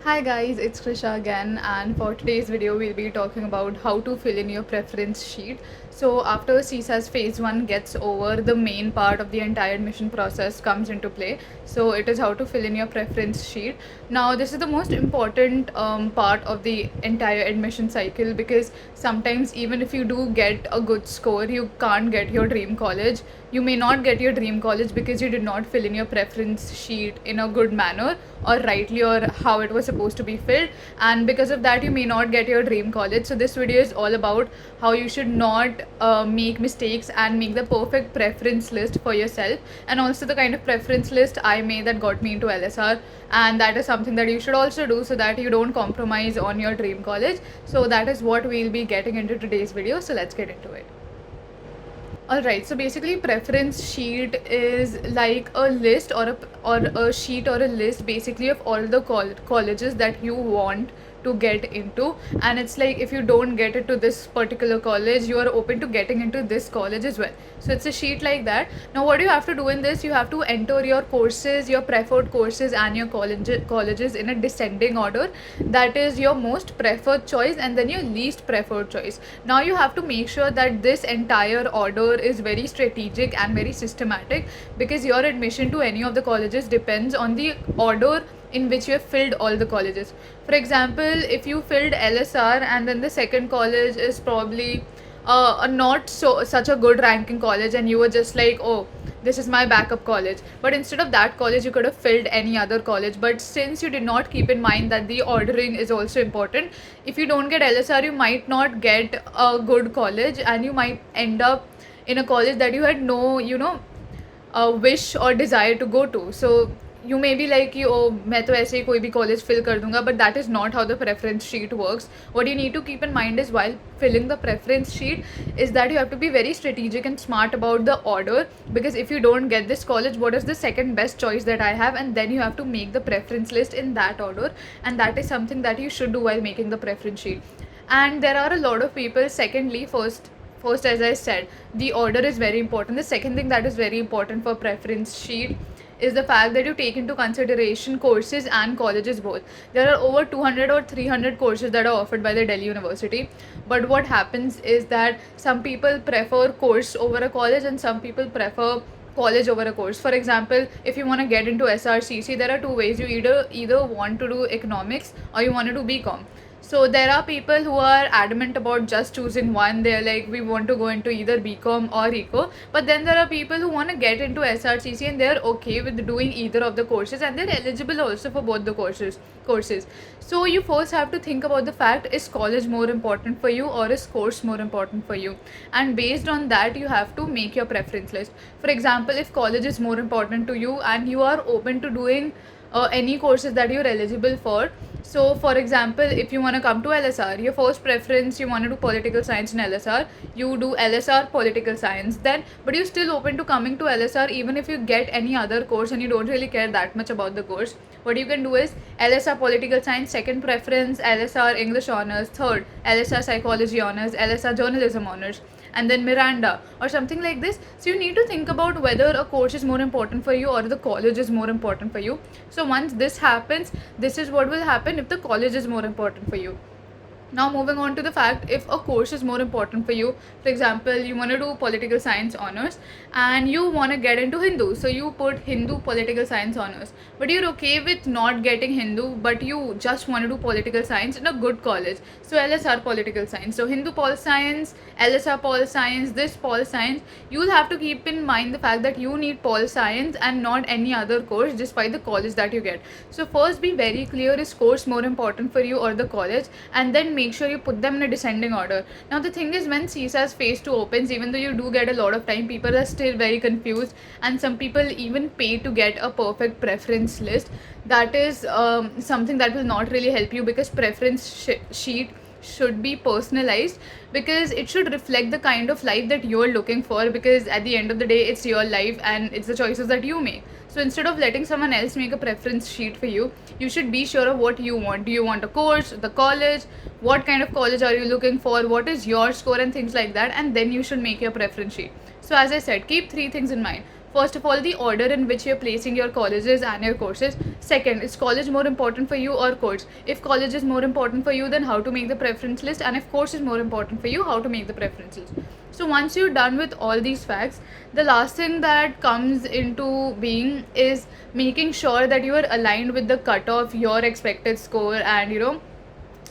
Hi guys, it's Krisha again, and for today's video we'll be talking about how to fill in your preference sheet. So after CSAS phase 1 gets over, the main part of the entire admission process comes into play. So it is how to fill in your preference sheet. Now this is the most important part of the entire admission cycle, because sometimes even if you do get a good score, you can't get your dream college. You may not get your dream college because you did not fill in your preference sheet in a good manner or rightly, or how it was supposed to be filled, and because of that you may not get your dream college. So this video is all about how you should not make mistakes and make the perfect preference list for yourself, and also the kind of preference list I made that got me into LSR, and that is something that you should also do so that you don't compromise on your dream college. So that is what we'll be getting into today's video, so let's get into it. Alright, so basically preference sheet is like a list or a sheet or a list basically of all the colleges that you want to get into, and it's like if you don't get into this particular college, you are open to getting into this college as well. So it's a sheet like that. Now what you have to do in this, you have to enter your courses, your preferred courses and your colleges in a descending order. That is your most preferred choice and then your least preferred choice. Now you have to make sure that this entire order is very strategic and very systematic, because your admission to any of the colleges depends on the order in which you have filled all the colleges. For example, if you filled LSR and then the second college is probably a not so such a good ranking college, and you were just like, oh, this is my backup college, but instead of that college you could have filled any other college. But since you did not keep in mind that the ordering is also important, if you don't get LSR you might not get a good college, and you might end up in a college that you had no wish or desire to go to. So you may be like कि oh मैं तो ऐसे ही कोई भी college fill कर दूंगा, but that is not how the preference sheet works. What you need to keep in mind is while filling the preference sheet is that you have to be very strategic and smart about the order, because if you don't get this college, what is the second best choice that I have, and then you have to make the preference list in that order, and that is something that you should do while making the preference sheet. And there are a lot of people, secondly, first, as I said, the order is very important. The second thing that is very important for preference sheet is the fact that you take into consideration courses and colleges both. There are over 200 or 300 courses that are offered by the Delhi University, but what happens is that some people prefer course over a college and some people prefer college over a course. For example, if you want to get into SRCC, there are two ways. You either want to do economics or you want to do BCom. So there are people who are adamant about just choosing one. They're like, we want to go into either BCom or Eco. But then there are people who want to get into SRCC and they're okay with doing either of the courses, and they're eligible also for both the courses. So you first have to think about the fact, is college more important for you or is course more important for you? And based on that, you have to make your preference list. For example, if college is more important to you and you are open to doing any courses that you're eligible for. So for example, if you want to come to LSR, your first preference, you want to do political science in LSR, you do LSR political science then, but you're still open to coming to LSR even if you get any other course and you don't really care that much about the course. What you can do is LSR political science second preference, LSR English honors third, LSR psychology honors, LSR journalism honors, and then Miranda or something like this. So you need to think about whether a course is more important for you or the college is more important for you. So once this happens, this is what will happen if the college is more important for you. Now moving on to the fact, if a course is more important for you, for example, you want to do political science honors and you want to get into Hindu, so you put Hindu political science honors, but you're okay with not getting Hindu, but you just want to do political science in a good college, so LSR political science. So Hindu pol science, LSR pol science, this pol science, you'll have to keep in mind the fact that you need pol science and not any other course despite the college that you get. So first be very clear, is course more important for you or the college, and then make sure you put them in a descending order. Now the thing is, when CSAS phase 2 opens, even though you do get a lot of time, people are still very confused, and some people even pay to get a perfect preference list. That is something that will not really help you, because preference sheet should be personalized, because it should reflect the kind of life that you're looking for, because at the end of the day it's your life and it's the choices that you make. So instead of letting someone else make a preference sheet for you, you should be sure of what you want. Do you want a course, the college, what kind of college are you looking for, what is your score and things like that, and then you should make your preference sheet. So as I said, keep three things in mind. First of all, the order in which you're placing your colleges and your courses. Second, is college more important for you or course? If college is more important for you, then how to make the preference list, and if course is more important for you, how to make the preference list. So once you're done with all these facts, the last thing that comes into being is making sure that you are aligned with the cutoff, your expected score, and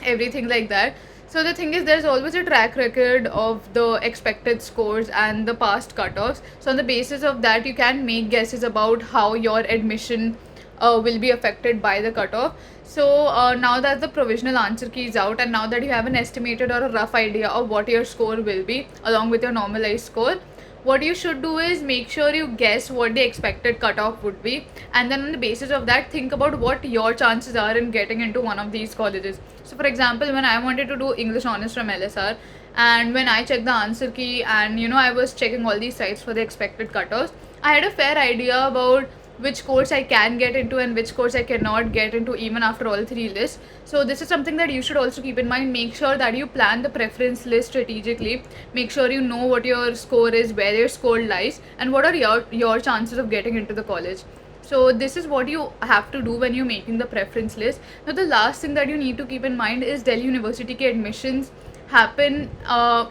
everything like that. So the thing is, there's always a track record of the expected scores and the past cutoffs. So on the basis of that, you can make guesses about how your admission will be affected by the cutoff. So now that the provisional answer key is out, and now that you have an estimated or a rough idea of what your score will be along with your normalized score, what you should do is make sure you guess what the expected cutoff would be, and then on the basis of that, think about what your chances are in getting into one of these colleges. So for example, when I wanted to do English honors from LSR, and when I checked the answer key, and I was checking all these sites for the expected cutoffs, I had a fair idea about which course I can get into and which course I cannot get into even after all three lists. So this is something that you should also keep in mind. Make sure that you plan the preference list strategically. Make sure you know what your score is, where your score lies, and what are your chances of getting into the college. So this is what you have to do when you're making the preference list. Now the last thing that you need to keep in mind is Delhi University ke admissions happen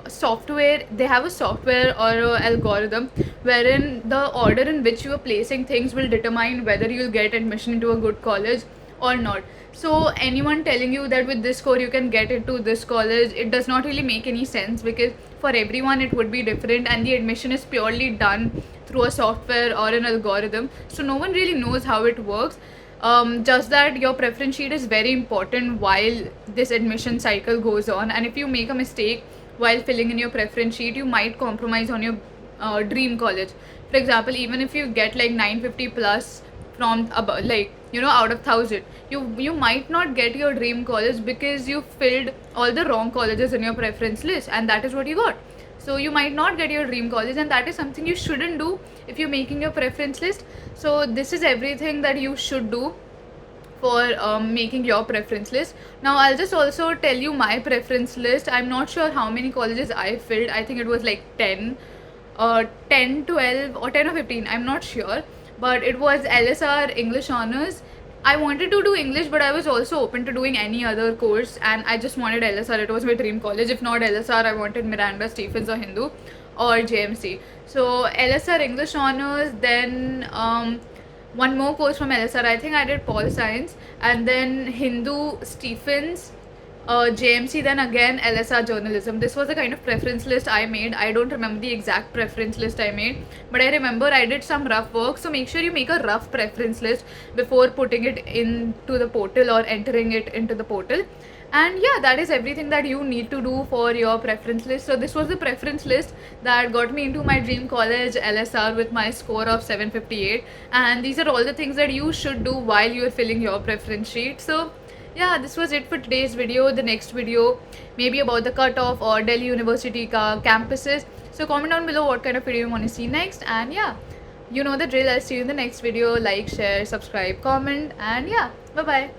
software. They have a software or a algorithm wherein the order in which you are placing things will determine whether you'll get admission into a good college or not. So anyone telling you that with this score you can get into this college, it does not really make any sense, because for everyone it would be different, and the admission is purely done through a software or an algorithm, so no one really knows how it works. Just that your preference sheet is very important while this admission cycle goes on, and if you make a mistake while filling in your preference sheet, you might compromise on your dream college. For example, even if you get like 950 plus from about, like out of 1,000, you might not get your dream college because you filled all the wrong colleges in your preference list, and that is what you got. So you might not get your dream college, and that is something you shouldn't do if you're making your preference list. So this is everything that you should do for making your preference list. Now I'll just also tell you my preference list. I'm not sure how many colleges I filled. I think it was like 10, 12 or 10 or 15, I'm not sure, but it was LSR English honors. I wanted to do English, but I was also open to doing any other course, and I just wanted LSR. It was my dream college. If not LSR, I wanted Miranda, Stephens or Hindu or JMC. So LSR English honors, then one more course from LSR. I think I did Pol Science, and then Hindu, Stephens, JMC, then again LSR journalism. This was the kind of preference list I made. I don't remember the exact preference list I made, but I remember I did some rough work. So make sure you make a rough preference list before putting it into the portal or entering it into the portal. And yeah, that is everything that you need to do for your preference list. So this was the preference list that got me into my dream college, LSR, with my score of 758. And these are all the things that you should do while you're filling your preference sheet. So yeah, this was it for today's video. The next video maybe about the cutoff or Delhi University ka campuses. So comment down below what kind of video you want to see next. And yeah, you know the drill. I'll see you in the next video. Like, share, subscribe, comment, and yeah, bye bye.